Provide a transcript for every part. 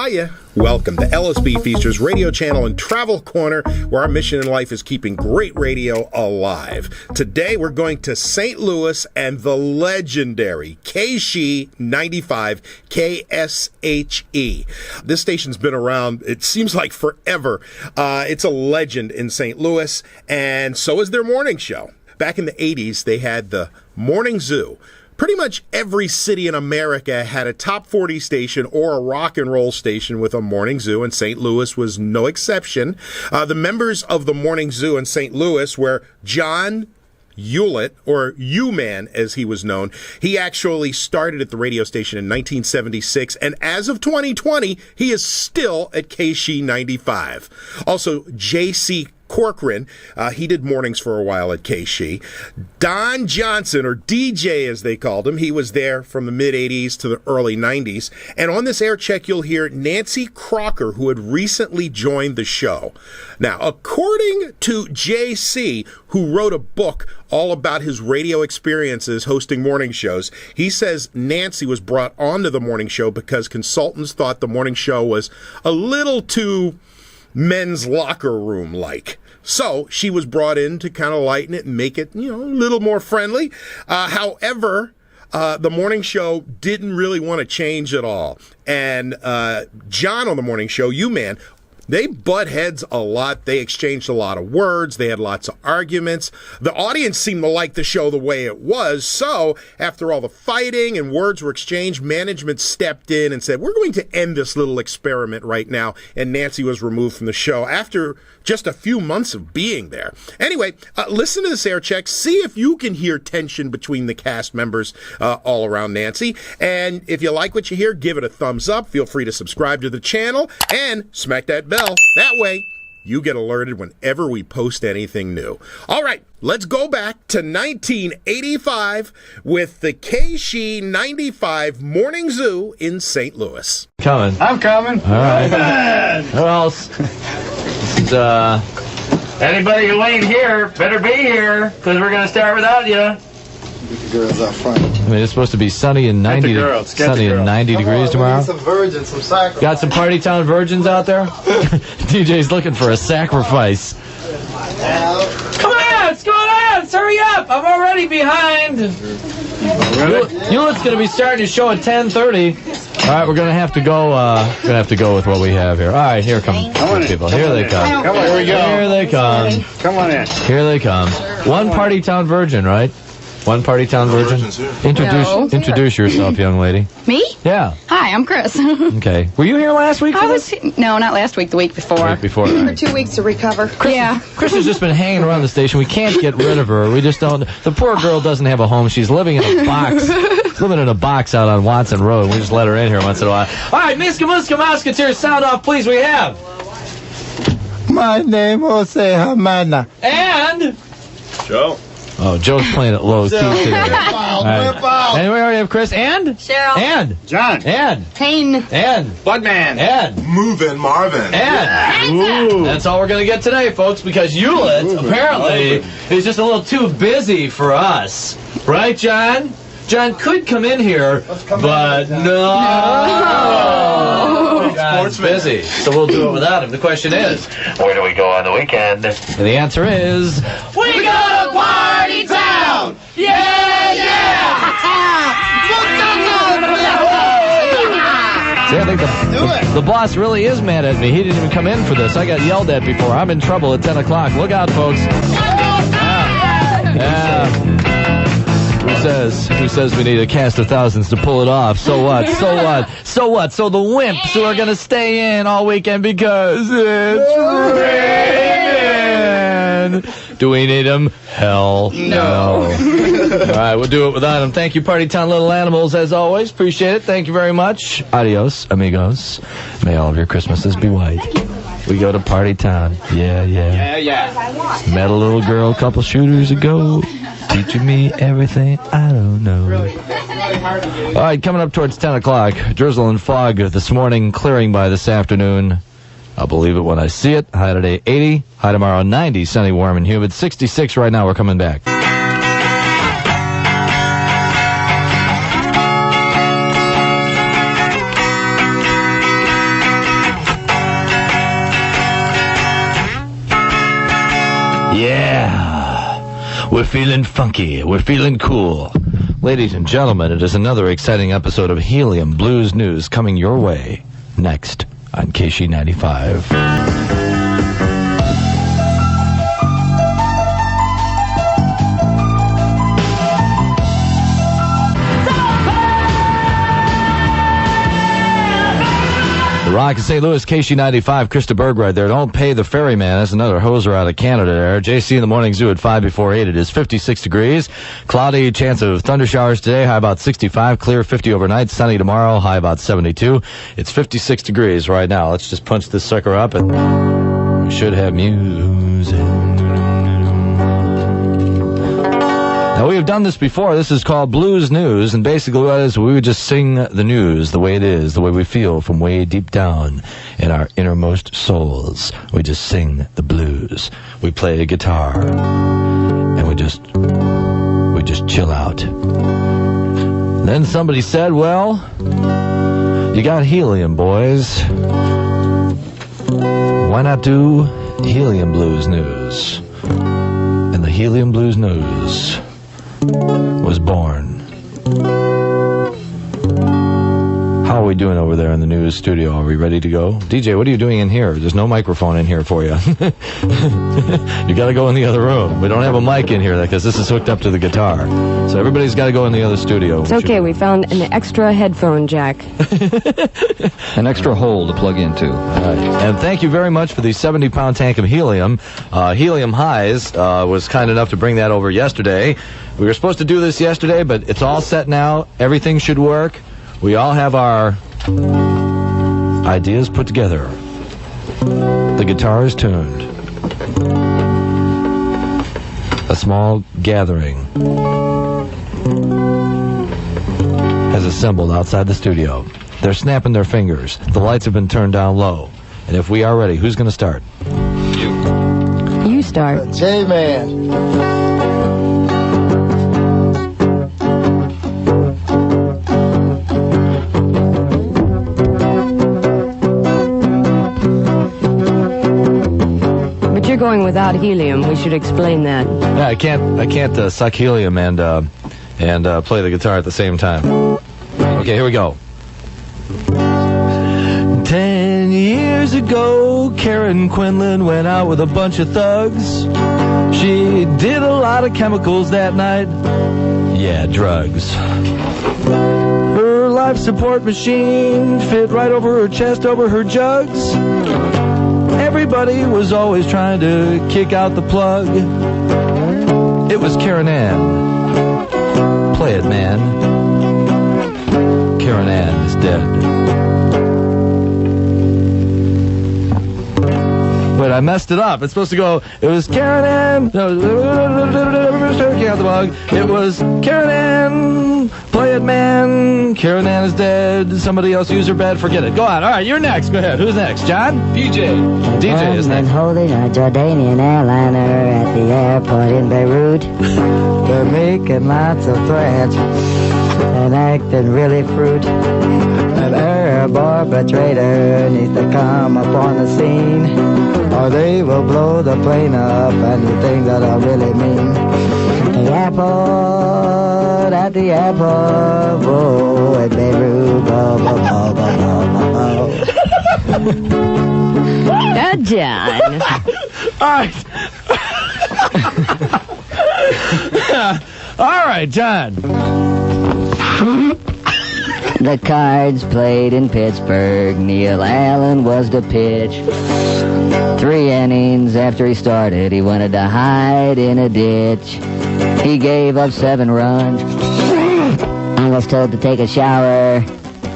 Hiya. Welcome to LSB Feasters Radio Channel and Travel Corner, where our mission in life is keeping great radio alive. Today we're going to St. Louis and the legendary Kshe 95 KSHE. This station's been around, it seems like forever. It's a legend in St. Louis, and so is their morning show. Back in the 80s, they had the Morning Zoo. Pretty much every city in America had a top 40 station or a rock and roll station with a morning zoo, and St. Louis was no exception. The members of the Morning Zoo in St. Louis were John Ulett, or Uman as he was known. He actually started at the radio station in 1976, and as of 2020, he is still at Kshe 95. Also, J.C. Corcoran, he did mornings for a while at Kshe. Don Johnson, or DJ as they called him, he was there from the mid-'80s to the early '90s. And on this Aircheck, you'll hear Nancy Crocker, who had recently joined the show. Now, according to JC, who wrote a book all about his radio experiences hosting morning shows, he says Nancy was brought onto the morning show because consultants thought the morning show was a little too men's locker room like. So she was brought in to kind of lighten it and make it, a little more friendly. However, the morning show didn't really want to change at all. And John on the morning show, Uman, they butt heads a lot. They exchanged a lot of words. They had lots of arguments. The audience seemed to like the show the way it was. So after all the fighting and words were exchanged, management stepped in and said, we're going to end this little experiment right now. And Nancy was removed from the show after just a few months of being there. Anyway, listen to this Aircheck. See if you can hear tension between the cast members all around Nancy. And if you like what you hear, give it a thumbs up. Feel free to subscribe to the channel and smack that bell. That way, you get alerted whenever we post anything new. All right, let's go back to 1985 with the Kshe 95 Morning Zoo in St. Louis. Coming. I'm coming. All right. Who else? Anybody who ain't here better be here, because we're going to start without you. The girls out front. I mean, it's supposed to be sunny and 90, and 90 degrees tomorrow. Some virgins, some sacrifice. Got some Party Town virgins out there? DJ's looking for a sacrifice. Come on, what's going on? Hurry up! I'm already behind. Ulett's going to be starting his show at 10:30. All right, we're going to have to go. With what we have here. All right, here come people. Here they come. Come on, here we go. Here they come. Come on in. Here they come. One Party Town virgin, right? One Party Town virgin? Introduce yourself, young lady. Me? Yeah. Hi, I'm Chris. Okay. Were you here last week? No, not last week, the week before. The week before. For 2 weeks to recover. Chris has just been hanging around the station. We can't get rid of her. We just don't. The poor girl doesn't have a home. She's living in a box. Living in a box out on Watson Road. We just let her in here once in a while. All right, Miska Muska Musketeers, sound off, please. We have. My name is Jose Hamana. And. Joe. Oh, Joe's playing it low, too, today. Right. Anyway, we already have Chris and? Cheryl. And? John. And? Payne. And? Budman. And? Moving Marvin. And? Ooh. That's all we're going to get today, folks, because Ulett, apparently, is just a little too busy for us. Right, John? John could come in here, but no. John's busy, so we'll do it without him. The question is, where do we go on the weekend? And the answer is, we go to Party Town! Yeah, yeah! See, I think the boss really is mad at me. He didn't even come in for this. I got yelled at before. I'm in trouble at 10 o'clock. Look out, folks. Yeah. Who says we need a cast of thousands to pull it off? So what? So what? So what? So the wimps who are going to stay in all weekend because it's raining. Do we need them? Hell no. All right, we'll do it without them. Thank you, Party Town Little Animals, as always. Appreciate it. Thank you very much. Adios, amigos. May all of your Christmases be white. We go to Party Town. Yeah, yeah. Yeah. Met a little girl a couple shooters ago. Teaching me everything I don't know. All right, coming up towards 10 o'clock, drizzle and fog this morning, clearing by this afternoon. I'll believe it when I see it. High today 80, high tomorrow 90, sunny, warm, and humid. 66 right now. We're coming back. Yeah, we're feeling funky. We're feeling cool. Ladies and gentlemen, it is another exciting episode of Helium Blues News coming your way next on Kshe 95. Rock in St. Louis, Kshe 95, Krista Berg right there. Don't pay the ferryman. That's another hoser out of Canada there. JC in the Morning Zoo at 5 before 8. It is 56 degrees. Cloudy, chance of thunder showers today. High about 65. Clear 50 overnight. Sunny tomorrow. High about 72. It's 56 degrees right now. Let's just punch this sucker up and we should have music. Now, we have done this before. This is called Blues News, and basically what it is, we would just sing the news the way it is, the way we feel from way deep down in our innermost souls. We just sing the blues. We play a guitar, and we just chill out. Then somebody said, well, you got helium, boys. Why not do Helium Blues News? And the Helium Blues News was born. How are we doing over there in the news studio? Are we ready to go? DJ, what are you doing in here? There's no microphone in here for you. You got to go in the other room. We don't have a mic in here because this is hooked up to the guitar. So everybody's got to go in the other studio. It's okay. We found an extra headphone jack. An extra hole to plug into. Right. And thank you very much for the 70-pound tank of helium. Helium Highs was kind enough to bring that over yesterday. We were supposed to do this yesterday, but it's all set now. Everything should work. We all have our ideas put together. The guitar is tuned. A small gathering has assembled outside the studio. They're snapping their fingers. The lights have been turned down low. And if we are ready, who's going to start? You start. J-Man. You're going without helium. We should explain that. Yeah, I can't suck helium and play the guitar at the same time. Okay, here we go. 10 years ago, Karen Quinlan went out with a bunch of thugs. She did a lot of chemicals that night. Yeah, drugs. Her life support machine fit right over her chest, over her jugs. Everybody was always trying to kick out the plug. It was Karen Ann. Play it, man. Karen Ann is dead. Wait, I messed it up. It's supposed to go, it was Karen Ann. No, kick out the plug. It was Karen Ann. Play it, man. Karen Ann is dead. Somebody else used her bed. Forget it. Go on. All right, you're next. Go ahead. Who's next? John? DJ. DJ is next. Holding a Jordanian airliner at the airport in Beirut. They're making lots of threats and acting really fruit. An airborne betrayer needs to come up on the scene, or they will blow the plane up and do things that are really mean. The airport, at the airport, whoa, at Beirut, blah, blah, blah, blah, blah, blah. Now, John. All right, John. The Cards played in Pittsburgh. Neil Allen was the pitch. 3 innings after he started, he wanted to hide in a ditch. He gave up 7 runs. I was told to take a shower.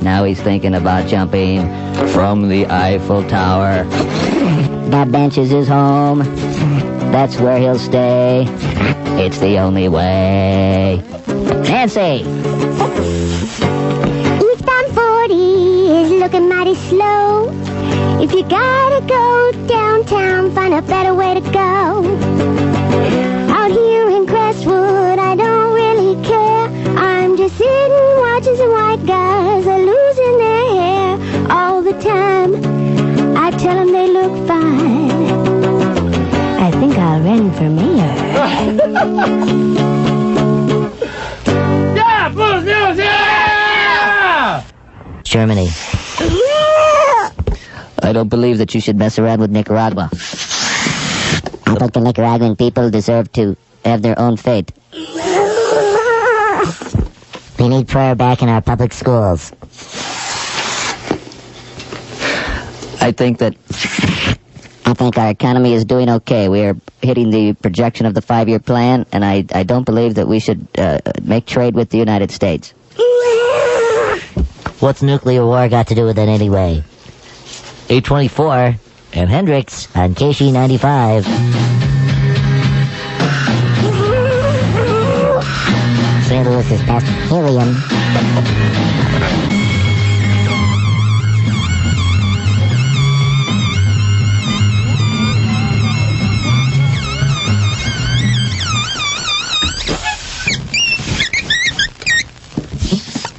Now he's thinking about jumping from the Eiffel Tower. That bench is his home. That's where he'll stay. It's the only way. Nancy! Eastbound 40 is looking mighty slow. If you gotta go downtown, find a better way to go. Out here in Crestwood, I don't really care. I'm just sitting watching some white guys are losing their hair all the time. I tell them they look fine. I think I'll ran for mayor. Yeah, Blues News, yeah! Germany. I don't believe that you should mess around with Nicaragua. I think the Nicaraguan people deserve to have their own fate. We need prayer back in our public schools. I think our economy is doing okay. We are hitting the projection of the 5-year plan, and I don't believe that we should make trade with the United States. What's nuclear war got to do with it anyway? 824 and Hendrix on Kshe 95. St. Louis is past helium.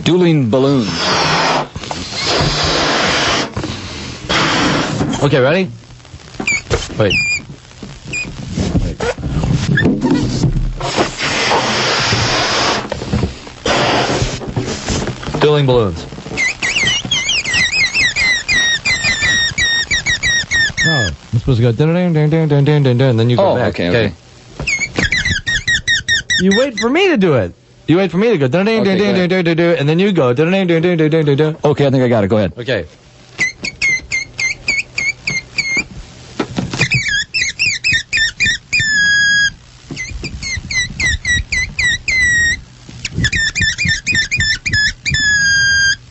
Dueling balloons. Okay, ready? Wait. Dueling balloons. Oh, I'm supposed to go dun dun dun dun dun dun dun, and then you go back. Okay. You wait for me to do it. You wait for me to go dun dun dun dun dun dun dun, and then you go dun dun dun dun dun dun dun. Okay, I think I got it. Go ahead. Okay.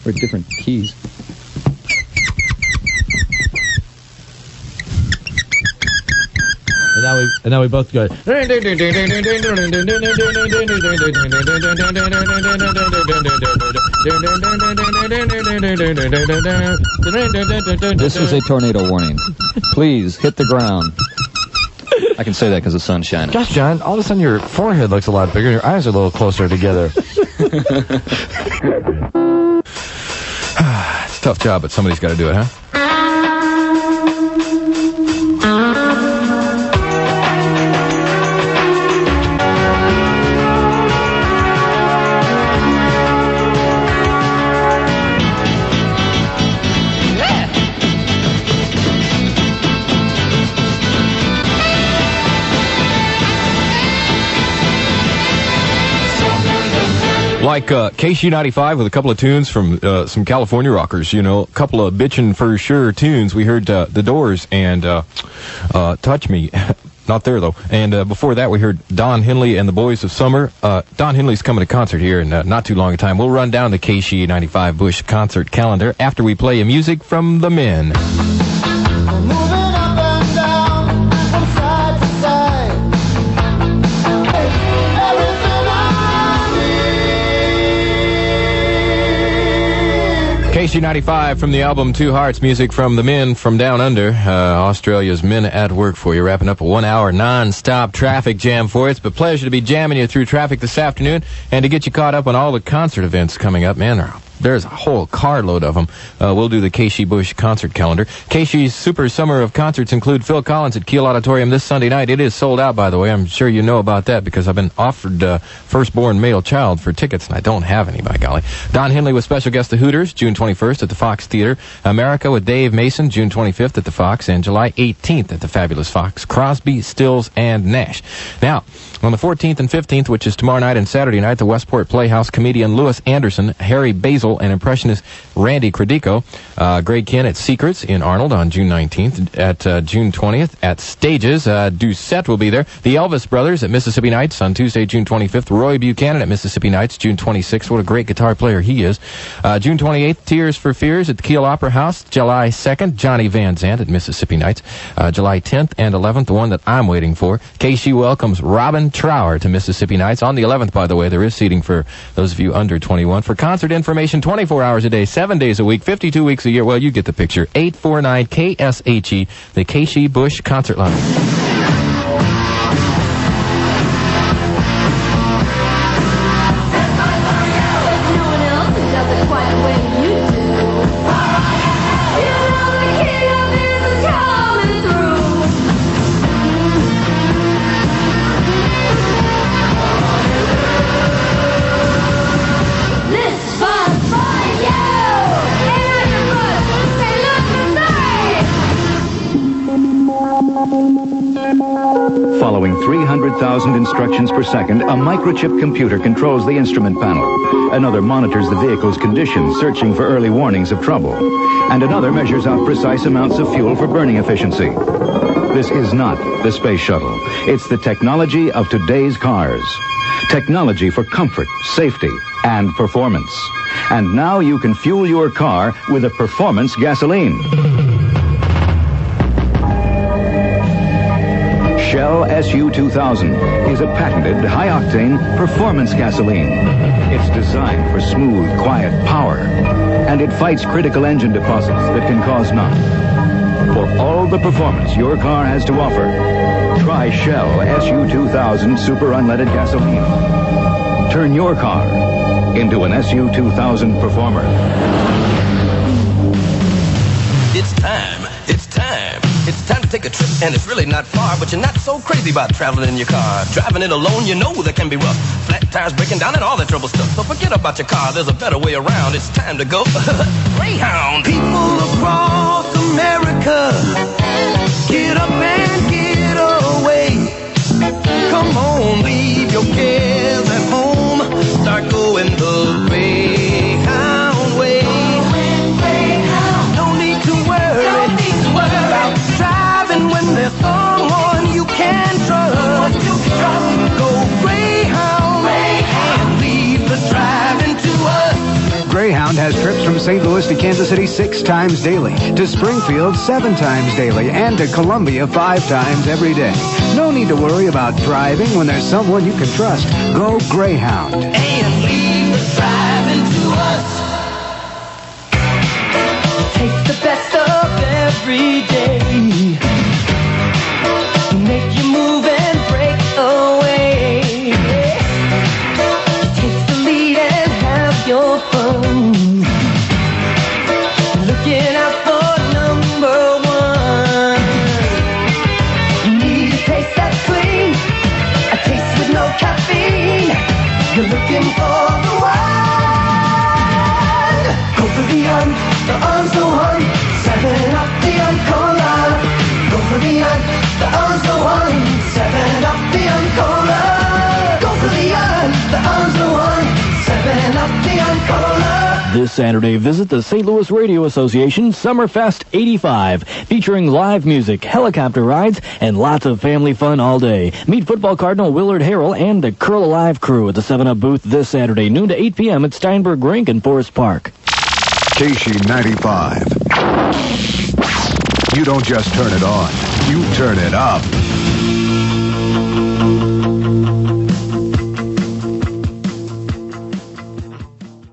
Or different keys. And now we both go. This is a tornado warning. Please hit the ground. I can say that because the sun's shining. Gosh, John, all of a sudden your forehead looks a lot bigger and your eyes are a little closer together. It's a tough job, but somebody's got to do it, huh? Like Kshe 95 with a couple of tunes from some California rockers, you know, a couple of bitchin' for sure tunes. We heard The Doors and Touch Me. Not there, though. And before that, we heard Don Henley and the Boys of Summer. Don Henley's coming to concert here in not too long a time. We'll run down the Kshe 95 Bush concert calendar after we play music from the men. Kshe 95 from the album Two Hearts, music from the men from down under. Australia's Men at Work for you. Wrapping up a 1-hour non-stop traffic jam for you. It's a pleasure to be jamming you through traffic this afternoon and to get you caught up on all the concert events coming up. Man, there's a whole carload of them. We'll do the Kshe Bush concert calendar. Kshe's super summer of concerts include Phil Collins at Kiel Auditorium this Sunday night. It is sold out, by the way. I'm sure you know about that because I've been offered firstborn male child for tickets, and I don't have any, by golly. Don Henley with special guest The Hooters, June 21st at the Fox Theater. America with Dave Mason, June 25th at the Fox, and July 18th at the Fabulous Fox. Crosby, Stills, and Nash. Now, on the 14th and 15th, which is tomorrow night and Saturday night, the Westport Playhouse, comedian Louis Anderson, Harry Basil, and impressionist Randy Credico. Greg Kinn at Secrets in Arnold on June 19th. At June 20th at Stages, Doucette will be there. The Elvis Brothers at Mississippi Nights on Tuesday, June 25th. Roy Buchanan at Mississippi Nights, June 26th. What a great guitar player he is. June 28th, Tears for Fears at the Kiel Opera House. July 2nd, Johnny Van Zant at Mississippi Nights. July 10th and 11th, the one that I'm waiting for. Kshe welcomes Robin Trower to Mississippi Nights. On the 11th, by the way, there is seating for those of you under 21. For concert information, 24 hours a day, 7 days a week, 52 weeks a year. Well, you get the picture. 849 KSHE, the Kshe Bush Concert Line. Following 300,000 instructions per second, a microchip computer controls the instrument panel. Another monitors the vehicle's condition, searching for early warnings of trouble. And another measures out precise amounts of fuel for burning efficiency. This is not the space shuttle. It's the technology of today's cars. Technology for comfort, safety, and performance. And now you can fuel your car with a performance gasoline. Shell SU2000 is a patented high-octane performance gasoline. It's designed for smooth, quiet power, and it fights critical engine deposits that can cause knock. For all the performance your car has to offer, try Shell SU2000 Super Unleaded Gasoline. Turn your car into an SU2000 performer. It's time. It's time. It's time to take a trip, and it's really not far, but you're not so crazy about traveling in your car. Driving it alone, you know that can be rough. Flat tires breaking down and all that trouble stuff. So forget about your car, there's a better way around. It's time to go Greyhound. People across America, get up and get away. Come on, leave your cares at home. Start going the Greyhound way. No need to worry about driving when there's someone you can trust. Go Greyhound and leave the driving to us. Greyhound has trips from St. Louis to Kansas City 6 times daily, to Springfield 7 times daily, and to Columbia 5 times every day. No need to worry about driving when there's someone you can trust. Go Greyhound. And leave the driving to us. Take the best of every day. Make you move and break away. Take the lead and have your fun. Looking out for number one. You need a taste that's clean, a taste with no caffeine. You're looking for the one. Go for the arms go on. 7-Up the Cola. Go for the arms go on. 7-Up the Cola. Go for the arms go on. 7-Up the Cola. This Saturday, visit the St. Louis Radio Association Summerfest 85, featuring live music, helicopter rides, and lots of family fun all day. Meet football cardinal Willard Harrell and the Curl Alive crew at the 7-Up booth this Saturday, noon to 8 p.m. at Steinberg Rink in Forest Park. Kshe 95. You don't just turn it on, you turn it up.